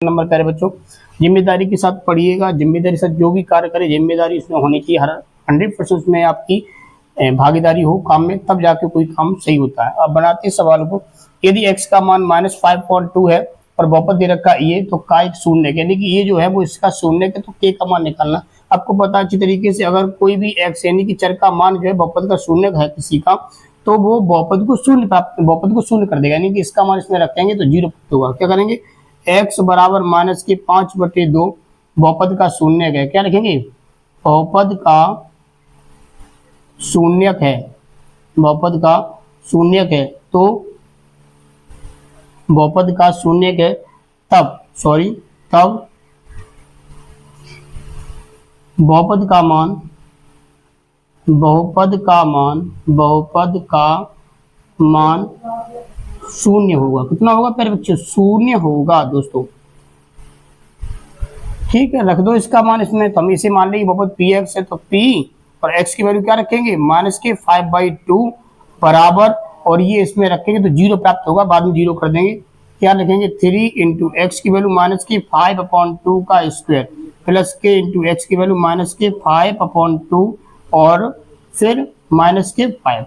Number प्यारे बच्चों, जिम्मेदारी के साथ पढ़िएगा। जिम्मेदारी के साथ जो भी कार्य करे जिम्मेदारी उसमें होनी चाहिए। हर 100% उसमें आपकी भागीदारी हो काम में, तब जाके कोई काम सही होता है। अब बनाते हैं सवाल को। यदि x का मान -5.2 है और बहुपद दे रखा ये, तो का एक शून्य, यानी कि ये जो है वो इसका शून्य है, तो k का मान निकालना। आपको पता अच्छी तरीके से, अगर कोई भी x यानी कि चर का मान जो है बहुपद का शून्य है किसी का, तो वो बहुपद को शून्य कर देगा, यानी कि इसका मान इसमें रखेंगे तो 0 होगा। क्या करेंगे, x बराबर -5/2 बहुपद का शून्यक है। क्या लिखेंगे, बहुपद का शून्यक है, बहुपद का शून्यक है। तो बहुपद का शून्यक है तब बहुपद का मान शून्य होगा। कितना होगा प्यारे बच्चों, शून्य होगा दोस्तों। ठीक है, रख दो इसका मान इसमें। तो हम इसे मान लेंगे बहुपद px है, तो p और x की वैल्यू क्या रखेंगे, -5/2 बराबर, और ये इसमें रखेंगे तो 0 प्राप्त होगा, बाद में 0 कर देंगे। क्या लिखेंगे, 3 × x की वैल्यू -5/2 का स्क्वायर प्लस k × x की वैल्यू -5/2 और फिर -5।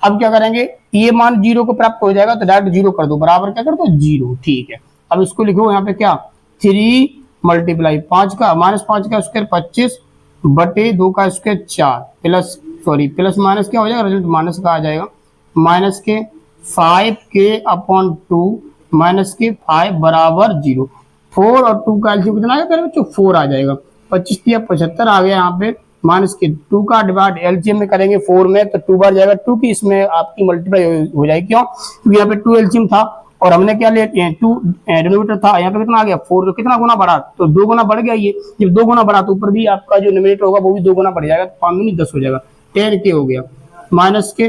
अब क्या करेंगे, ये मान 0 को प्राप्त हो जाएगा, तो डायरेक्ट 0 कर दो, बराबर क्या कर दो 0। ठीक है, अब इसको लिखो यहाँ पे क्या, 3 × 5 का -5 का स्क्वायर 25/2 का स्क्वायर 4 प्लस माइनस क्या हो जाएगा, रिजल्ट माइनस का आ जाएगा, -5k/2 -5 बराबर 0। 4 और 2 का एलसीएम कितना आ गया बच्चों, 4 आ जाएगा। 25 या 75 आ गया यहाँ पे, -2 का डिवाइड एलसीएम में करेंगे 4 में, तो 2 बार जाएगा 2 की, इसमें आपकी मल्टीप्लाई हो जाएगी। क्यों, क्योंकि यहाँ पे 2 एलसीएम था और हमने क्या लिया, 2 डिनोमिनेटर था, यहाँ पे कितना आ गया 4, तो कितना गुना बढ़ा, तो 2 गुना बढ़ गया। ये जब 2 गुना बढ़ा तो ऊपर भी आपका जो डिनोमिनेटर होगा वो भी 2 गुना बढ़ जाएगा, तो 5 दूनी 10 हो जाएगा, 10k हो गया। माइनस के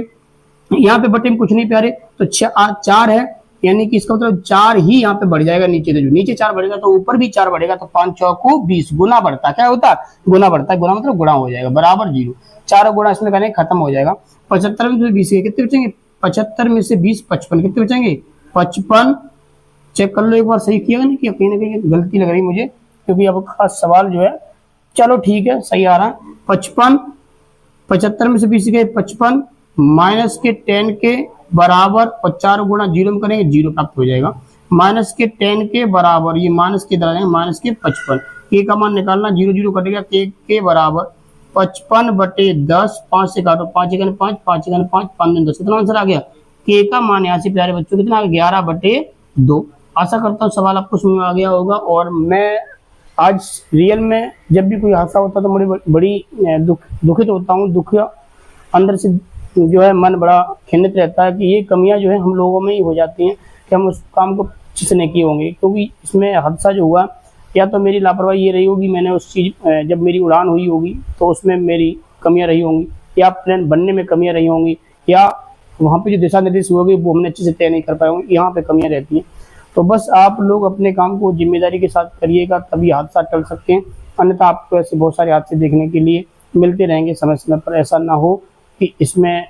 यहाँ पे बटे में कुछ नहीं प्यारे, तो 4 है, यानी कि इसका मतलब 4 ही यहाँ पे बढ़ जाएगा नीचे, तो जो नीचे 4 बढ़ेगा तो ऊपर भी 4 बढ़ेगा, तो 5 चौको 20 गुना बढ़ता, क्या होता है, गुना बढ़ता है, गुना मतलब गुणा हो जाएगा, बराबर 0। 4 गुणा इसमें करेंगे खत्म हो जाएगा। 75 में से 20 कितने बचेंगे, 75 में से 20 55, कितने बचेंगे 55। चेक कर लो एक बार, सही किया नहीं किया, कहीं ना कहीं गलती लग रही मुझे, क्योंकि अब खास सवाल जो है, चलो ठीक है सही आ रहा है। 55, 75 में से 20 गए 55 माइनस के 10 के बराबर, और 4 गुणा 0 में करेंगे 0 प्राप्त हो जाएगा, माइनस के 10 के बराबर, ये माइनस के इधर माइनस के 55, के का मान निकालना, 0 0 कटेगा, के बराबर 55/10, 5 से काटो, 5 1 5, 5 1 5, 5 10, कितना आंसर आ गया, के का मान यहाँ से प्यारे बच्चों कितना आ गया, 11/2। आशा करता हूँ सवाल आपको समझ में आ गया होगा। और मैं आज रियल में जब भी कोई हादसा होता है तो बड़ी दुखित होता हूँ, दुख अंदर से जो है मन बड़ा खिन्नित रहता है कि ये कमियां जो है हम लोगों में ही हो जाती हैं कि हम उस काम को अच्छे से नहीं किए होंगे। क्योंकि इसमें हादसा जो हुआ, या तो मेरी लापरवाही ये रही होगी, मैंने उस चीज़ जब मेरी उड़ान हुई होगी तो उसमें मेरी कमियां रही होंगी, या प्लान बनने में कमियां रही होंगी, या वहाँ पे जो दिशा निर्देश हुए वो हमने अच्छे से तय नहीं कर पाए होंगे, यहाँ पे कमियां रहती हैं। तो बस आप लोग अपने काम को जिम्मेदारी के साथ करिएगा, तभी हादसा टल सकते हैं, अन्यथा आपको ऐसे बहुत सारे हादसे देखने के लिए मिलते रहेंगे समय समय पर। ऐसा ना हो कि इसमें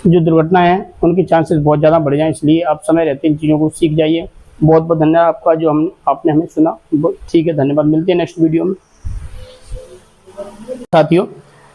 जो दुर्घटना है उनके चांसेस बहुत ज़्यादा बढ़ जाएं, इसलिए आप समय रहते इन चीज़ों को सीख जाइए। बहुत बहुत धन्यवाद आपका जो आपने हमें सुना, ठीक है, धन्यवाद। मिलते हैं नेक्स्ट वीडियो में। साथियों,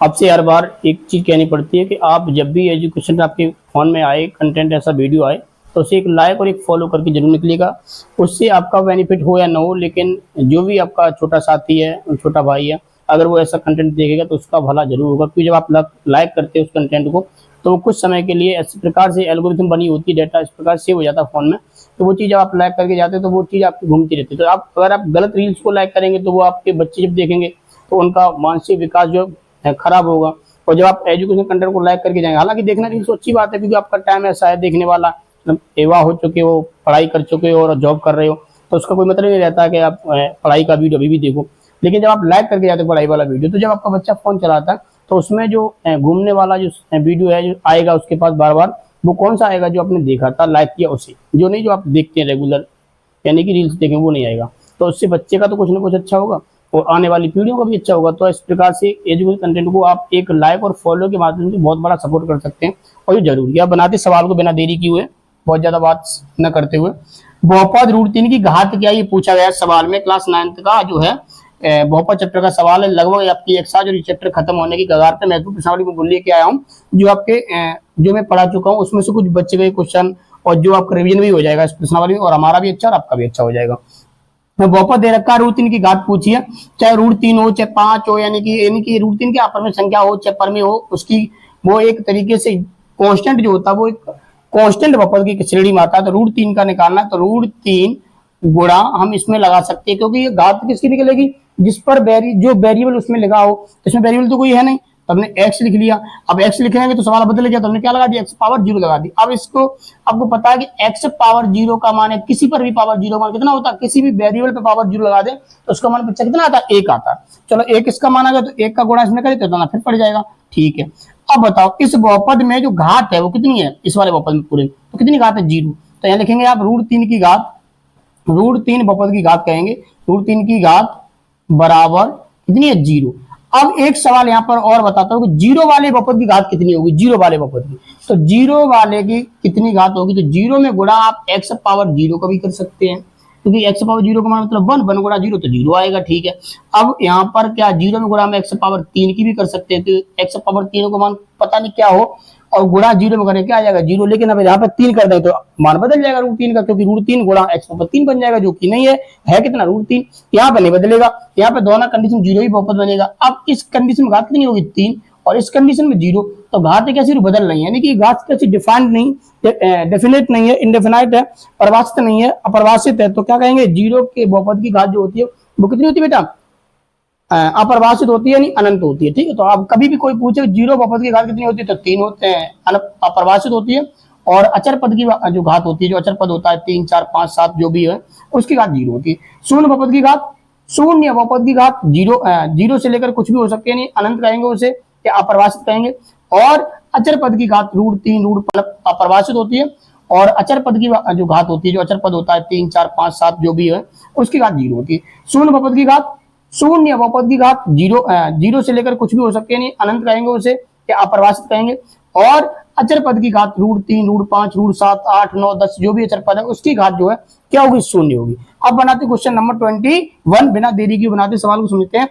आपसे हर बार एक चीज़ कहनी पड़ती है कि आप जब भी एजुकेशन आपके फ़ोन में आए, कंटेंट ऐसा वीडियो आए, तो उसे एक लाइक और एक फॉलो करके जरूर निकलिएगा। उससे आपका बेनिफिट हो या ना हो, लेकिन जो भी आपका छोटा साथी है, छोटा भाई है, अगर वो ऐसा कंटेंट देखेगा तो उसका भला जरूर होगा। क्योंकि जब आप लाइक करते हैं उस कंटेंट को, तो वो कुछ समय के लिए इस प्रकार से एल्गोरिथम बनी होती है, डाटा इस प्रकार सेव हो जाता है फ़ोन में, तो वो चीज़ जब आप लाइक करके जाते हैं तो वो चीज़ आपकी घूमती रहती है। तो आप अगर आप गलत रील्स को लाइक करेंगे तो वो आपके बच्चे जब देखेंगे तो उनका मानसिक विकास जो है खराब होगा। और जब आप एजुकेशन कंटेंट को लाइक करके जाएंगे, हालांकि देखना रील्स अच्छी बात है, क्योंकि आपका टाइम ऐसा है देखने वाला, एवा हो चुके हो, पढ़ाई कर चुके हो और जॉब कर रहे हो, तो उसका कोई मतलब नहीं रहता कि आप पढ़ाई का वीडियो अभी भी देखो। लेकिन जब आप लाइक करके जाते हो पढ़ाई वाला वीडियो, तो जब आपका बच्चा फोन चलाता है तो उसमें जो घूमने वाला जो वीडियो है जो आएगा उसके पास बार बार, वो कौन सा आएगा, जो आपने देखा था लाइक किया उसे, जो नहीं जो आप देखते हैं रेगुलर, यानी कि रील्स देखें, वो नहीं आएगा। तो उससे बच्चे का तो कुछ ना कुछ अच्छा होगा और आने वाली पीढ़ियों का भी अच्छा होगा। तो इस प्रकार से एजुकेशन कंटेंट को आप एक लाइक और फॉलो के माध्यम से बहुत बड़ा सपोर्ट कर सकते हैं, और ये जरूरी है। आप बनाते सवाल को बिना देरी किए हुए बहुत ज्यादा बात न करते हुए। बहुपद √3 की घात क्या, ये पूछा गया सवाल में, क्लास 9th का जो है बहुपद चैप्टर का सवाल है। लगभग आपकी एक साथ जो चैप्टर खत्म होने की कगार पे महत्वपूर्ण प्रश्नावली में लेके आया हूँ, जो आपके जो मैं पढ़ा चुका हूँ उसमें से कुछ बचे गए क्वेश्चन, और जो आपका रिवीजन भी हो जाएगा इस प्रश्नावली में, और हमारा भी अच्छा और आपका भी अच्छा हो जाएगा। बहुपद दे रखा है, √3 की घात पूछी है, चाहे √3 हो चाहे 5 हो, यानी कि √3 के अपर में संख्या हो चाहे पर में हो, उसकी वो एक तरीके से कांस्टेंट जो होता है वो एक कांस्टेंट बहुपद की श्रेणी में आता है। तो √3 का निकालना है तो √3 गुणा हम इसमें लगा सकते हैं, क्योंकि ये घात किसकी निकलेगी, जिस पर जो वेरिएबल उसमें लगा हो, तो इसमें वेरिएबल तो कोई है नहीं, तो हमने x लिख लिया। अब x लिखेंगे तो सवाल बदल गया, तो हमने क्या लगा दिया, x पावर 0 लगा दी। अब इसको आपको पता है कि x पावर 0 का मान है, किसी पर भी पावर 0 मान कितना होता है, किसी भी वेरिएबल पे पावर 0 लगा दे तो उसका मान बच्चा कितना आता है, 1 आता है। चलो 1 इसका मान आ गया, तो 1 का गुणा इसमें करें तो फिर पड़ जाएगा। ठीक है, अब बताओ इस बहुपद में जो घात है वो कितनी है, इस वाले बहुपद में पूरे तो कितनी घात है, 0। तो यहाँ लिखेंगे आप √3 की घात, √3 बहुपद की घात कहेंगे, √3 की घात बराबर कितनी है, 0। अब एक सवाल यहाँ पर और बताता हूँ कि 0 वाले बहुपद की घात कितनी होगी, 0 वाले बहुपद की, तो 0 वाले की कितनी घात होगी, तो 0 में गुणा आप x पावर 0 का भी कर सकते हैं, क्योंकि x पावर 0 का मतलब 1 गुणा 0 तो 0 आएगा। ठीक है, अब यहाँ पर क्या 0 में गुणा में x पावर 3 की भी कर सकते हैं, तो x पावर 3 को मान पता नहीं क्या हो, और गुणा 0 में करें क्या आ जाएगा, 0। लेकिन अब यहाँ पे 3 कर दें तो मान बदल जाएगा √3 का, क्योंकि √3 गुणा x पावर 3 बन जाएगा, जो कि नहीं है कितना, √3। यहाँ पे नहीं बदलेगा, यहाँ पे दोनों कंडीशन 0 ही बहुपद बनेगा। अब इस कंडीशन में घात कितनी होगी, 3, और इस कंडीशन में 0, तो घात कैसी बदल रही है, यानी कि घात कैसी डिफाइंड नहीं, डेफिनेट नहीं है, इनडेफिनाइट है, परिभाषित नहीं है, अपरिभाषित है। तो क्या कहेंगे, 0 के बहुपद की घात जो होती है वो कितनी होती है बेटा, अपरिभाषित होती है, यानी अनंत होती है। ठीक है, तो आप कभी भी कोई पूछे 0 बहुपद की घात कितनी होती है, तो 3 होते हैं, अपरिभाषित होती है। और अचर पद की जो घात होती है, जो अचर पद होता है 3, 4, 5, 7 जो भी है, उसकी घात 0 होती है। शून्य बहुपद की घात, शून्य बहुपद की घात 0 से लेकर कुछ भी हो सकते हैं, नहीं अनंत कहेंगे उसे या अपरिभाषित कहेंगे। और अचर पद की घात √3 अपरिभाषित होती है, और अचर पद की जो घात होती है, जो अचर पद होता है 3, 4, 5, 7 जो भी है, उसकी घात 0 होती है। शून्य बहुपद की घात, शून्य बहुपद की घात 0 से लेकर कुछ भी हो सकते हैं, नहीं अनंत कहेंगे उसे या अपरिभाषित कहेंगे। और अचर पद की घात √3 √5 √7 8 9 10 जो भी अचर पद है उसकी घात जो है क्या होगी, 0 होगी। अब बनाते क्वेश्चन नंबर 21, बिना देरी के बनाते सवाल को समझते हैं।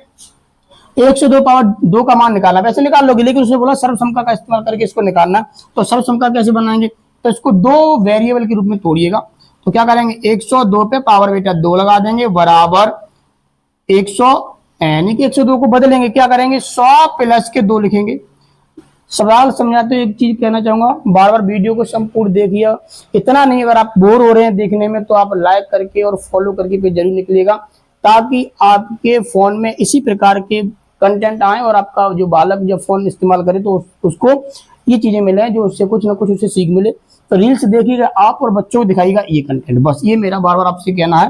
1 से 2 पावर 2 का मान निकालना, वैसे निकाल लोगे, लेकिन उसने बोला सर्वसमता का इस्तेमाल करके इसको निकालना। तो सर्वसमता कैसे बनाएंगे, तो इसको 2 वेरिएबल के रूप में तोड़िएगा। तो क्या करेंगे, 102 पे पावर बेटा 2 लगा देंगे, बराबर 100, यानी कि 102 को बदलेंगे, क्या करेंगे 100 प्लस के 2 लिखेंगे। सवाल समझाते हुए एक चीज कहना चाहूंगा, बार बार वीडियो को संपूर्ण देखिए, इतना नहीं, अगर आप बोर हो रहे हैं देखने में तो आप लाइक करके और फॉलो करके पे जरूर निकलिएगा, ताकि आपके फोन में इसी प्रकार के कंटेंट आए और आपका जो बालक जब फोन इस्तेमाल करे तो उसको ये चीजें मिले जो उससे कुछ ना कुछ उसे सीख मिले। तो रील्स देखिएगा आप और बच्चों को दिखाइएगा ये कंटेंट, बस ये मेरा बार बार आपसे कहना है।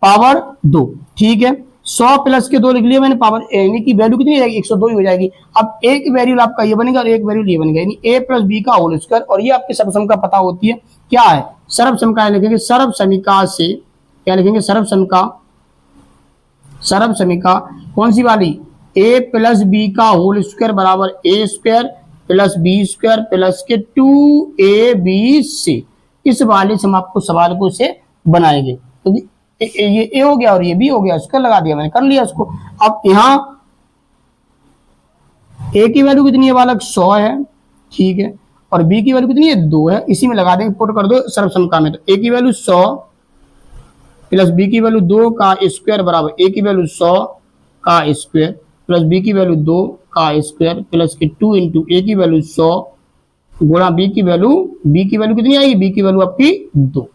पावर 2, ठीक है, 100 प्लस के 2 लिख लिया मैंने, पावर यानी कि वैल्यू कितनी हो जाएगी, 102 ही हो जाएगी। अब एक वेरिएबल आपका ये बनेगा और एक वेरिएबल ये बनेगा, यानी a प्लस बी का होल स्क्वायर। और ये आपके सर्वसम का पता होती है, क्या है सर्वसम लिखेंगे, सर्वसमिका से क्या लिखेंगे, सर्वसमिका कौन सी वाली, a प्लस बी का होल स्क्वायर बराबर a square plus B square plus के 2abc। इस वाले से हम आपको सवाल को से बनाएंगे, तो ये a हो गया और ये b हो गया, उसका लगा दिया मैंने, कर लिया उसको। अब यहाँ a की वैल्यू कितनी है बालक, 100 है, ठीक है, और b की वैल्यू कितनी है, 2 है, इसी में लगा देंगे, पुट कर दो सर्वसमता में। तो a की वैल्यू 100 प्लस b की वैल्यू 2 का स्क्वायर बराबर a की वैल्यू 100 का स्क्वायर प्लस b की वैल्यू 2 का स्क्वायर प्लस के 2 इंटू a की वैल्यू 100 गुणा b की वैल्यू कितनी आएगी, b की वैल्यू आपकी 2।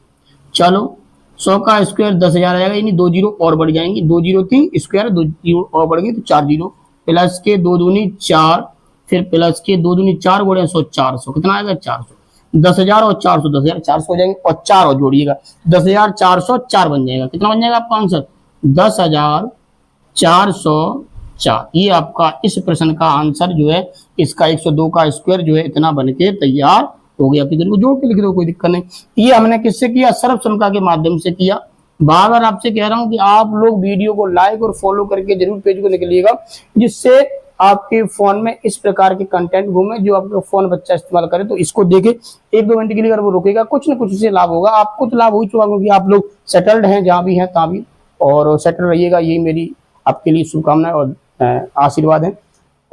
चलो 100 का स्क्वायर 10,000 आएगा, यानी 2 जीरो और बढ़ जाएंगे, 2 जीरो 3 स्क्वायर 2 जीरो और बढ़ गए तो 4 जीरो, प्लस के 2 दूनी 4, फिर प्लस के 2 दूनी 4 गुणे 100 400, कितना आएगा 400। 10,000 और 400 10,400 हो जाएंगे, और 4 और जोड़िएगा 10,404 बन जाएगा। कितना बन जाएगा आपका आंसर, 10,404। ये आपका इस प्रश्न का आंसर जो है, इसका 102 का स्क्वायर जो है इतना बन के तैयार हो गया। फिर जोड़ के लिख दो, कोई दिक्कत नहीं। ये हमने किससे किया, सर्वसमता के माध्यम से किया। बार बार आपसे कह रहा हूं कि आप लोग वीडियो को लाइक और फॉलो करके जरूर पेज को निकलिएगा, जिससे आपके फोन में इस प्रकार के कंटेंट घूमे जो आपका फोन बच्चा इस्तेमाल करे, तो इसको देखे 1-2 मिनट के लिए अगर वो रुकेगा, कुछ ना कुछ उससे लाभ होगा। आपको तो लाभ हो चुका क्योंकि आप लोग सेटल्ड हैं जहाँ भी हैं तहाँ भी, और सेटल रहिएगा, यही मेरी आपके लिए शुभकामनाएं और आशीर्वाद है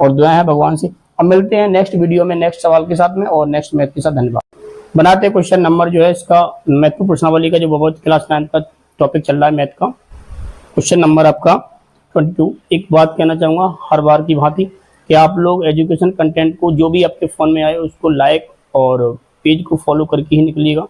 और दुआ है भगवान से। अब मिलते हैं नेक्स्ट वीडियो में नेक्स्ट सवाल के साथ में और नेक्स्ट मैथ के साथ। धन्यवाद। बनाते हैं क्वेश्चन नंबर जो है इसका मैथ प्रश्नावली का, जो बहुत क्लास 9 का टॉपिक चल रहा है मैथ का। क्वेश्चन नंबर आपका 22। एक बात कहना चाहूँगा हर बार की भांति कि आप लोग एजुकेशन कंटेंट को जो भी आपके फ़ोन में आए उसको लाइक और पेज को फॉलो करके ही निकलिएगा,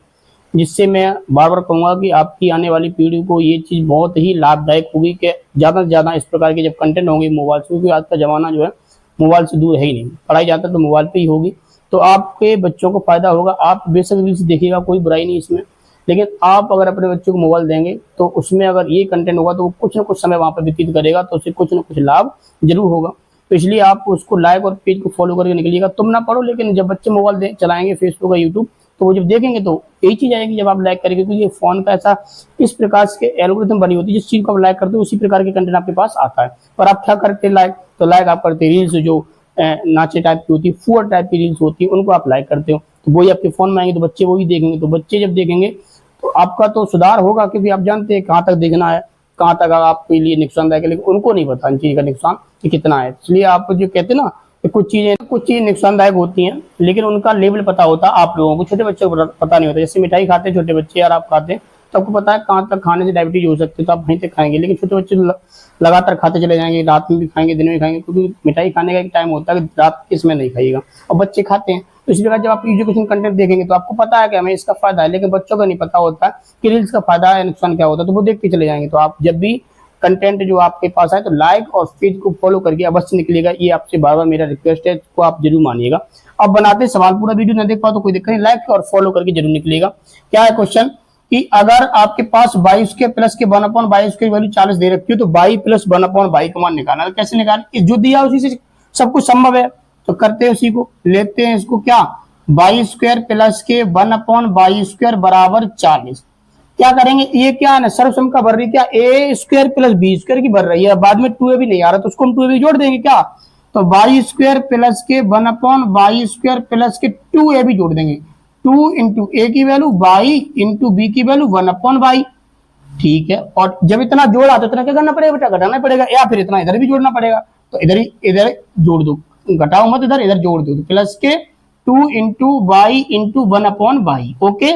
जिससे मैं बार बार कहूँगा कि आपकी आने वाली पीढ़ी को ये चीज़ बहुत ही लाभदायक होगी कि ज़्यादा से ज़्यादा इस प्रकार के जब कंटेंट होंगे मोबाइल से, क्योंकि आज का ज़माना जो है मोबाइल से दूर है ही नहीं, पढ़ाई ज़्यादा तो मोबाइल पे ही होगी, तो आपके बच्चों को फायदा होगा। आप बेशक रील्स देखिएगा, कोई बुराई नहीं इसमें, लेकिन आप अगर अपने बच्चों को मोबाइल देंगे तो उसमें अगर ये कंटेंट होगा तो वो कुछ ना कुछ समय वहाँ पर व्यतीत करेगा, तो उससे कुछ ना कुछ लाभ जरूर होगा। तो इसलिए आप उसको लाइक और पेज को फॉलो करके निकलिएगा। तुम ना पढ़ो, लेकिन जब बच्चे मोबाइल चलाएंगे फेसबुक या यूट्यूब, तो वो जब देखेंगे तो यही चीज़ आएगी जब आप लाइक करेंगे, क्योंकि ये फोन का ऐसा इस प्रकार के एल्गोरिथम बनी होती है, जिस चीज़ को आप लाइक करते हो उसी प्रकार के कंटेंट आपके पास आता है। पर आप क्या करते हैं लाइक, तो लाइक आप करते रील्स जो नाचे टाइप की होती है, फुअर टाइप की रील्स होती है, उनको आप लाइक करते हो, तो वही आपके फोन में आएंगे तो बच्चे वही देखेंगे। तो बच्चे जब देखेंगे तो आपका तो सुधार होगा, क्योंकि आप जानते हैं कहाँ तक देखना है, कहाँ तक आपके लिए नुकसानदायक है, लेकिन उनको नहीं पता इन चीज़ का नुकसान कि कितना है। इसलिए आप जो कहते हैं ना कि कुछ चीज़ें नुकसानदायक होती हैं, लेकिन उनका लेवल पता होता है आप लोगों को, छोटे बच्चों को पता नहीं होता। जैसे मिठाई खाते हैं छोटे बच्चे यार, आप खाते हैं तो आपको पता है कहाँ तक खाने से डायबिटीज हो सकती है, तो आप वहीं तक खाएंगे, लेकिन छोटे बच्चे लगातार खाते चले जाएंगे, रात में भी खाएंगे दिन में खाएंगे, क्योंकि मिठाई खाने का एक टाइम होता है कि रात इसमें नहीं खाइएगा, और बच्चे खाते हैं। तो इसी प्रकार जब आप एजुकेशन कंटेंट देखेंगे तो आपको पता है कि हमें इसका फायदा है, लेकिन बच्चों को नहीं पता होता कि रील्स का फायदा है नुकसान क्या होता है, तो वो देखते चले जाएंगे। तो आप जब भी कंटेंट जो आपके पास है तो लाइक और पेज को फॉलो करके अवश्य निकलेगा, ये आपसे बार बार मेरा रिक्वेस्ट है, इसको आप जरूर मानिएगा। अब बनाते सवाल, पूरा वीडियो न देख पाओ तो कोई दिक्कत नहीं, लाइक और फॉलो करके जरूर निकलेगा। क्या है क्वेश्चन कि अगर आपके पास 22 के प्लस के 1/22 की वैल्यू 40 दे रखी हो, तो 22 प्लस 1/22 का मान निकालना है। कैसे निकालें, जो दिया उसी से सब कुछ संभव है, तो करते हैं उसी को, लेते हैं इसको क्या 22 स्क्वायर प्लस के 1/22 स्क्वायर बराबर 40। क्या करेंगे, ये क्या है ना सर्वसम का भर रही, क्या ए स्क्वायर प्लस बी स्क्वायर की भर रही है, बाद में 2a भी नहीं आ रहा तो उसको हम 2a भी जोड़ देंगे क्या, तो 22 स्क्वायर प्लस के 1/22 स्क्वायर प्लस के 2a भी जोड़ देंगे। 2 इंटू ए की वैल्यू 22 इंटू बी की वैल्यू 1/22, ठीक है। और जब इतना जोड़ा तो इतना क्या करना पड़ेगा बेटा, घटाना पड़ेगा, या फिर इतना इधर भी जोड़ना पड़ेगा, तो इधर जोड़ दो, घटाओ मत, इधर जोड़ दो, तो प्लस के 2 इंटू वाई इंटू 1/22। ओके,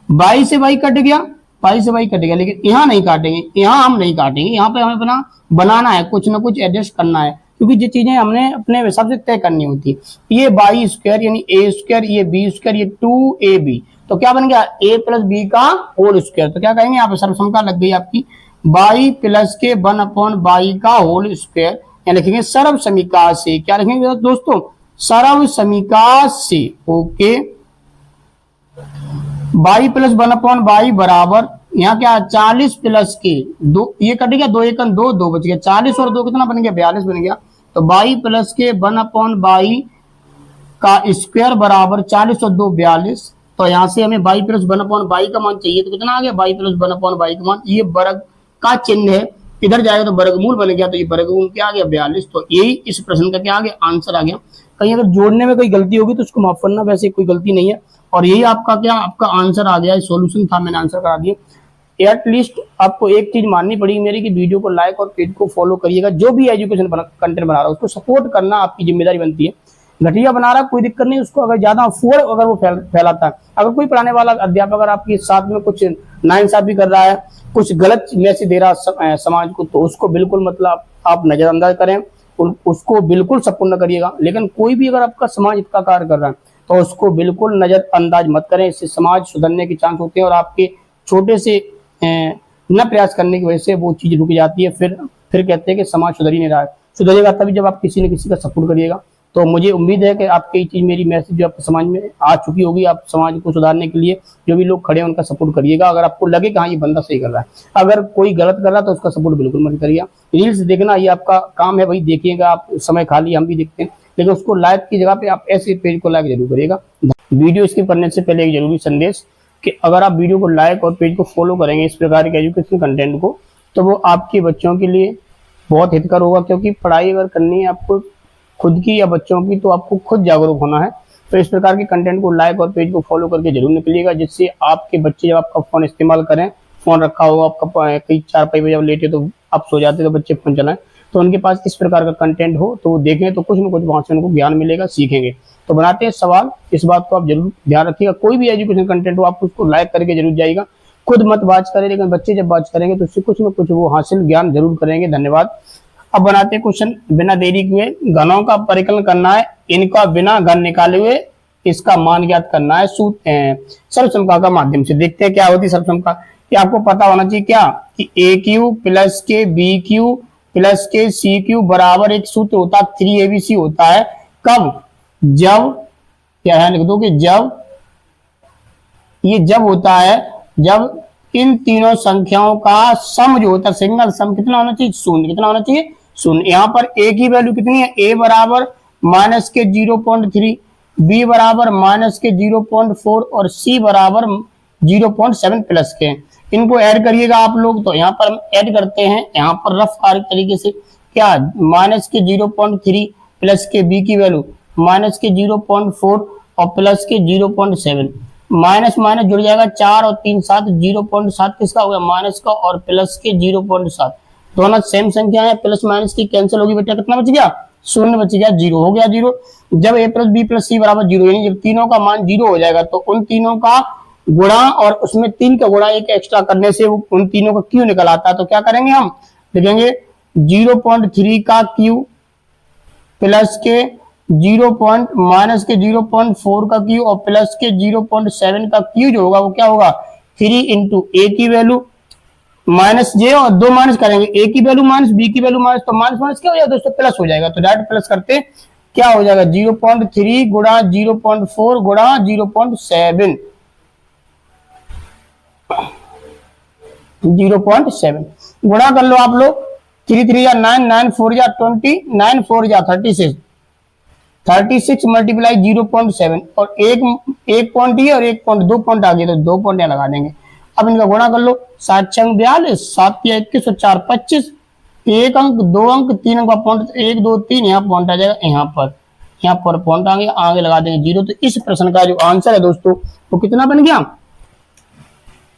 22 से वाई कट गया, 22 से वाई कट गया, लेकिन यहाँ नहीं काटेंगे, यहाँ हम नहीं काटेंगे, यहाँ पे हमें अपना बनाना है, कुछ ना कुछ एडजस्ट करना है, क्योंकि ये चीजें हमने अपने हिसाब से तय करनी होती है। ये 22 स्क्वायर यानी ए स्क्वायर, ये बी स्क्वायर, ये 2ab, तो क्या बन गया a प्लस बी का होल स्क्वायर। तो क्या कहेंगे यहाँ पे सर्वसमता लग गई आपकी 22 प्लस के 1/22 का होल स्क्वायर, या लिखेंगे सर्व समीका से। क्या लिखेंगे दोस्तों, सर्व समीका से। ओके, 22 प्लस 1/22 बराबर यहाँ क्या 40 प्लस के 2, ये कट गया 2 एकन 2, 2 बच गया, 40 और 2 कितना बन गया 42 बन गया। तो 22 प्लस के 1/22 का स्क्वायर बराबर 40 और 2 42। तो यहाँ से हमें 22 प्लस 1/22 का मान चाहिए, तो कितना आ गया 22 प्लस 1/22 का मान, ये वर्ग का चिन्ह है, इधर जाएगा तो वर्गमूल बन गया, तो ये वर्गमूल क्या आ गया 42। तो यही इस प्रश्न का क्या आ गया आंसर आ गया। कहीं अगर जोड़ने में कोई गलती होगी तो उसको माफ करना, वैसे कोई गलती नहीं है, और यही आपका क्या आपका आंसर आ गया, सॉल्यूशन था, मैंने आंसर करा दिया। एटलीस्ट आपको एक चीज माननी पड़ेगी मेरी कि वीडियो को लाइक और पेज को फॉलो करिएगा, जो भी एजुकेशन कंटेंट बना रहा है उसको सपोर्ट करना आपकी जिम्मेदारी बनती है। घटिया बना रहा कोई दिक्कत नहीं, उसको अगर ज्यादा फोड़ अगर वो फैलाता है, अगर कोई पढ़ाने वाला अध्यापक अगर आपके साथ में कुछ नाइंसाफी कर रहा है, कुछ गलत मैसेज दे रहा है समाज को, तो उसको बिल्कुल मतलब आप नजरअंदाज करें, उसको बिल्कुल सपोर्ट न करिएगा। लेकिन कोई भी अगर आपका समाज हित का कार्य कर रहा है तो उसको बिल्कुल नजरअंदाज मत करें, इससे समाज सुधरने के चांस होते हैं, और आपके छोटे से न प्रयास करने की वजह से वो चीज रुक जाती है, फिर कहते हैं कि समाज सुधर ही नहीं रहा है। सुधरेगा तभी जब आप किसी न किसी का सपोर्ट करिएगा। तो मुझे उम्मीद है कि आपकी ये चीज मेरी मैसेज जो आपके समाज में आ चुकी होगी, आप समाज को सुधारने के लिए जो भी लोग खड़े हैं उनका सपोर्ट करिएगा। अगर आपको लगे कि हाँ ये बंदा सही कर रहा है, अगर कोई गलत कर रहा है तो उसका सपोर्ट बिल्कुल मत करिएगा। रील्स देखना ये आपका काम है भाई, देखिएगा आप, समय खाली हम भी देखते हैं, लेकिन उसको लाइक की जगह पे आप ऐसे पेज को लाइक जरूर करिएगा। वीडियो स्किप करने से पहले एक जरूरी संदेश कि अगर आप वीडियो को लाइक और पेज को फॉलो करेंगे इस प्रकार के एजुकेशन कंटेंट को, तो वो आपके बच्चों के लिए बहुत हितकर होगा, क्योंकि पढ़ाई अगर करनी है आपको खुद की या बच्चों की, तो आपको खुद जागरूक होना है। तो इस प्रकार के कंटेंट को लाइक और पेज को फॉलो करके जरूर निकलिएगा, जिससे आपके बच्चे जब आपका फोन इस्तेमाल करें, फोन रखा होगा आपका कई 4-5 बजे जब लेटे तो आप सो जाते तो बच्चे फोन चलाएं, तो उनके पास इस प्रकार का कंटेंट हो तो वो देखें, तो कुछ न कुछ वहां से उनको ज्ञान मिलेगा, सीखेंगे। तो बनाते हैं सवाल, इस बात को आप जरूर ध्यान रखिएगा। कोई भी एजुकेशन कंटेंट हो आप उसको लाइक करके जरूर जाइएगा। खुद मत बात करें, लेकिन बच्चे जब बात करेंगे तो उससे कुछ न कुछ वो हासिल ज्ञान जरूर करेंगे। धन्यवाद। अब बनाते हैं क्वेश्चन, बिना देरी किए घनों का परिकलन करना है, इनका बिना घन निकाले हुए इसका मान ज्ञात करना है सर्वसमता का माध्यम से। देखते हैं क्या होती है सर्वसमता। कि आपको पता होना चाहिए क्या कि ए क्यू प्लस के बी क्यू प्लस के सी क्यू बराबर एक सूत्र होता है 3abc होता है। कब? जब, क्या है लिख दो कि जब, ये जब होता है जब इन तीनों संख्याओं का सम जो होता है, सिंगल सम कितना होना चाहिए? शून्य। कितना होना चाहिए? शून्य। यहाँ पर ए की वैल्यू कितनी है? ए बराबर माइनस के 0.3, बी बराबर माइनस के 0.4 और सी बराबर 0.7 प्लस के। इनको ऐड करिएगा आप लोग, तो यहाँ पर हम ऐड करते हैं, यहाँ पर रफ तरीके से क्या माइनस के 0.3 प्लस के बी की वैल्यू माइनस के 0.4 और प्लस के 0.7, माइनस माइनस जुड़ जाएगा 4 और 3 7, 0.7 किसका हो गया? माइनस का, और प्लस के 0.7 दोनों सेम संख्या है, प्लस माइनस की कैंसिल होगी बेटा, कितना बच गया? शून्य बच गया, जीरो हो गया जीरो। जब ए प्लस बी प्लस सी बराबर जीरो, यानी जब तीनों का मान जीरो हो जाएगा तो उन तीनों का गुणा और उसमें 3 का गुणा एक एक्स्ट्रा करने से उन तीनों का क्यू निकल आता है। तो क्या करेंगे हम? लिखेंगे 0.3 का क्यू प्लस के माइनस के 0.4 का क्यू और प्लस के 0.7 का क्यू जो होगा वो क्या होगा? 3 इंटू ए की वैल्यू माइनस जे, और 2 माइनस करेंगे, ए की वैल्यू माइनस बी की वैल्यू माइनस, तो माइनस माइनस क्या हो जाएगा दोस्तों? प्लस हो जाएगा। तो डायरेक्ट प्लस करते क्या हो जाएगा? 0.3 गुणा 0.4 गुणा 0.7, 0.7 गुणा कर लो आप लोग। 3 3 या 9, 9 4 या 20, 9 4 या 36, 36 मल्टीप्लाई 0.7, और एक पॉइंट ये और एक पॉइंट, 2 पॉइंट आ गए तो 2 पॉइंट यहाँ लगा देंगे। अब इनका गुणा कर लो, 7 6 42, 7 या 21 और 4 25, एक अंक, 2 अंक, 3 अंक का पॉइंट, 1 2 3 यहाँ पॉइंट आ जाएगा, यहाँ पर पॉइंट आगे लगा देंगे 0। तो इस प्रश्न का जो आंसर है दोस्तों वो कितना बन गया?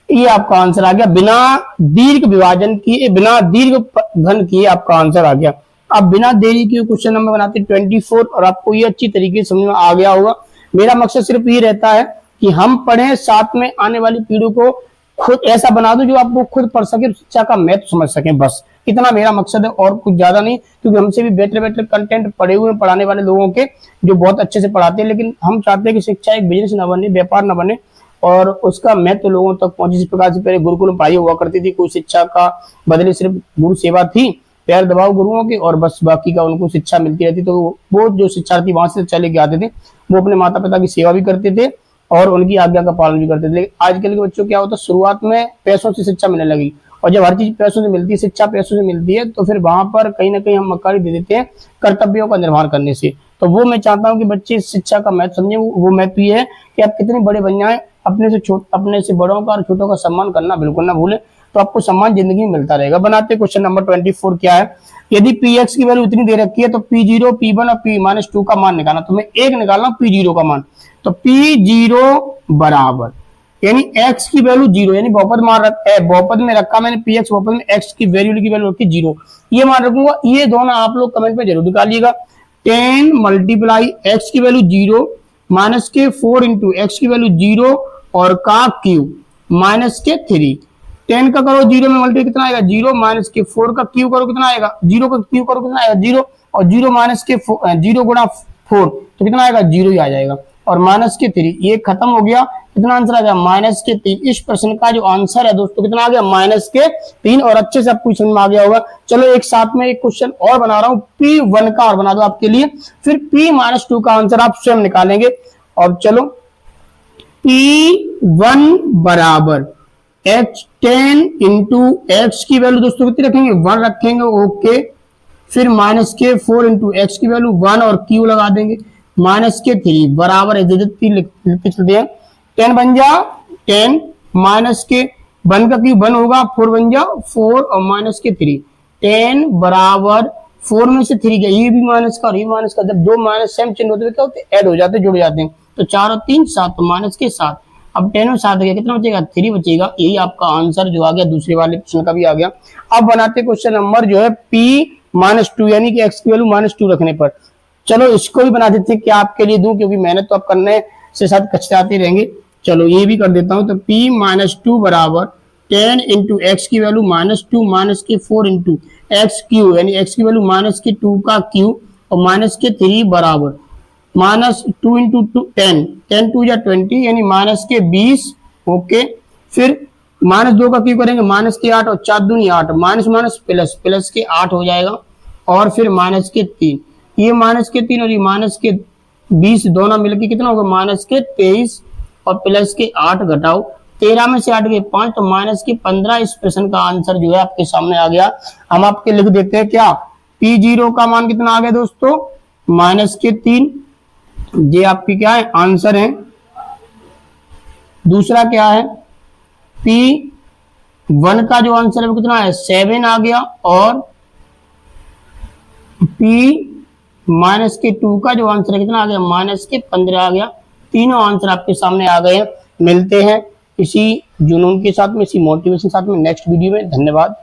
ये आपका आंसर आ गया, बिना दीर्घ विभाजन किए, बिना दीर्घ घन किए आपका आंसर आ गया। अब बिना देरी के क्वेश्चन नंबर बनाते 24, और आपको ये अच्छी तरीके से समझ में आ गया होगा। मेरा मकसद सिर्फ ये रहता है कि हम पढ़ें, साथ में आने वाली पीढ़ी को खुद ऐसा बना दो जो आप वो खुद पढ़ सके, शिक्षा का महत्व समझ सके, बस इतना मेरा मकसद है और कुछ ज्यादा नहीं। क्योंकि हमसे भी बेटर कंटेंट पढ़े हुए पढ़ाने वाले लोगों के जो बहुत अच्छे से पढ़ाते हैं, लेकिन हम चाहते हैं कि शिक्षा एक बिजनेस ना बने, व्यापार ना बने, और उसका महत्व लोगों तक पहुंचे। जिस प्रकार से पहले गुरुकुल में पढ़ाई हुआ करती थी, कोई शिक्षा का बदले सिर्फ गुरु सेवा थी, पैर दबाव गुरुओं के, और बस बाकी का उनको शिक्षा मिलती रहती। तो वो जो शिक्षार्थी वहां से चले के आते थे वो अपने माता पिता की सेवा भी करते थे और उनकी आज्ञा का पालन भी करते थे। लेकिन आजकल के बच्चों क्या होता है, शुरुआत में पैसों से शिक्षा मिलने लगी, और जब हर चीज पैसों से मिलती है, शिक्षा पैसों से मिलती है, तो फिर वहां पर कहीं ना कहीं हम मक्कारी दे देते हैं कर्तव्यों का निर्वहन करने से। तो वो मैं चाहता हूँ कि बच्चे शिक्षा का महत्व समझे। वो महत्व ये है कि आप कितने बड़े बन जाए, अपने से बड़ों का और छोटों का सम्मान करना बिल्कुल ना भूले, तो आपको सम्मान जिंदगी में मिलता रहेगा। बनाते क्वेश्चन नंबर 24 क्या है? यदि px की वैल्यू इतनी दे रखी है तो p0, p1 और p-2 का मान निकालना। तो मैं एक निकालना p0 का मान, तो p0 बराबर, यानी x की वैल्यू 0, यानी बहुपद बहुपद में रखा मैंने px, बहुपद में x की वैल्यू की वैल्यू रखी 0, ये मान रखूंगा। ये दोनों आप लोग कमेंट में जरूर निकालिएगा। 10 मल्टीप्लाई x की वैल्यू 0 माइनस के 4 इंटू एक्स की वैल्यू 0 और का क्यू माइनस के 3। 10 का करो 0 में मल्टीप्लाई कितना आएगा? 0 माइनस के 4 का क्यू करो कितना आएगा? 0 का क्यू करो कितना आएगा? 0, और 0 माइनस के 0 गुणा 4 तो कितना आएगा? 0 ही आ जाएगा, और माइनस के 3, ये खत्म हो गया। कितना आंसर आ गया? माइनस के 3। इस प्रश्न का जो आंसर है दोस्तों कितना आ गया? माइनस के 3। और अच्छे से आपको समझ में आ गया होगा। चलो एक साथ में एक क्वेश्चन और बना रहा हूं, P1 का और बना दो आपके लिए, फिर P-2 का आंसर आप स्वयं निकालेंगे। और चलो P1 बराबर x10 इंटू एक्स की वैल्यू दोस्तों कितनी रखेंगे? 1 रखेंगे, ओके। फिर माइनस के 4 इंटू एक्स की वैल्यू 1 और क्यू लगा देंगे, माइनस के 3 बराबर है, लिखते चलते हैं। 10 बन जा 10, माइनस के 1 का क्यू 1 होगा, 4 बन जा 4 और माइनस के 3। 10 बराबर 4 में से 3 गया, ये भी माइनस का और ये माइनस का, जब दो माइनस सेम चिन्ह होते हैं क्या होते हैं, ऐड हो जाते हैं, जुड़ जाते हैं। तो 4 और 3 7, तो माइनस के 7। अब 10 और 7 गया, कितना बचेगा, 3 बचेगा। यही आपका आंसर जो आ गया, दूसरे वाले प्रश्न का भी आ गया। अब बनाते क्वेश्चन नंबर जो है P-2, यानी कि x की वैल्यू -2 रखने पर। चलो इसको भी बना देते हैं, क्या आपके लिए दूं, क्योंकि मेहनत तो आप करने से साथ कचराते रहेंगे। चलो ये भी कर देता हूं। तो P-2 बराबर 10 इंटू एक्स की वैल्यू -2 माइनस के 4 इंटू एक्स क्यू, यानी एक्स की वैल्यू -2 का क्यू और -3 बराबर -2 इंटू 10, 10 2 या 20, यानी -20। ओके, फिर -2 का क्यू करेंगे -8 और 4 दूनी 8, माइनस माइनस प्लस, प्लस के 8 हो जाएगा। और फिर -3, ये -3 और ये -20 दोनों मिलकर कितना होगा, -23 और प्लस के 8 घटाओ 13 में से 8 गए 5, तो -15। इस प्रश्न का आंसर जो है आपके सामने आ गया। हम आपके लिख देते हैं क्या, P0 का मान कितना आ गया दोस्तों, -3। ये आपकी क्या है, आंसर है। दूसरा क्या है, P1 का जो आंसर है वो कितना है, 7 आ गया। और P-2 का जो आंसर है कितना आ गया, -15 आ गया। तीनों आंसर आपके सामने आ गए हैं। मिलते हैं इसी जुनून के साथ में, इसी मोटिवेशन के साथ में नेक्स्ट वीडियो में। धन्यवाद।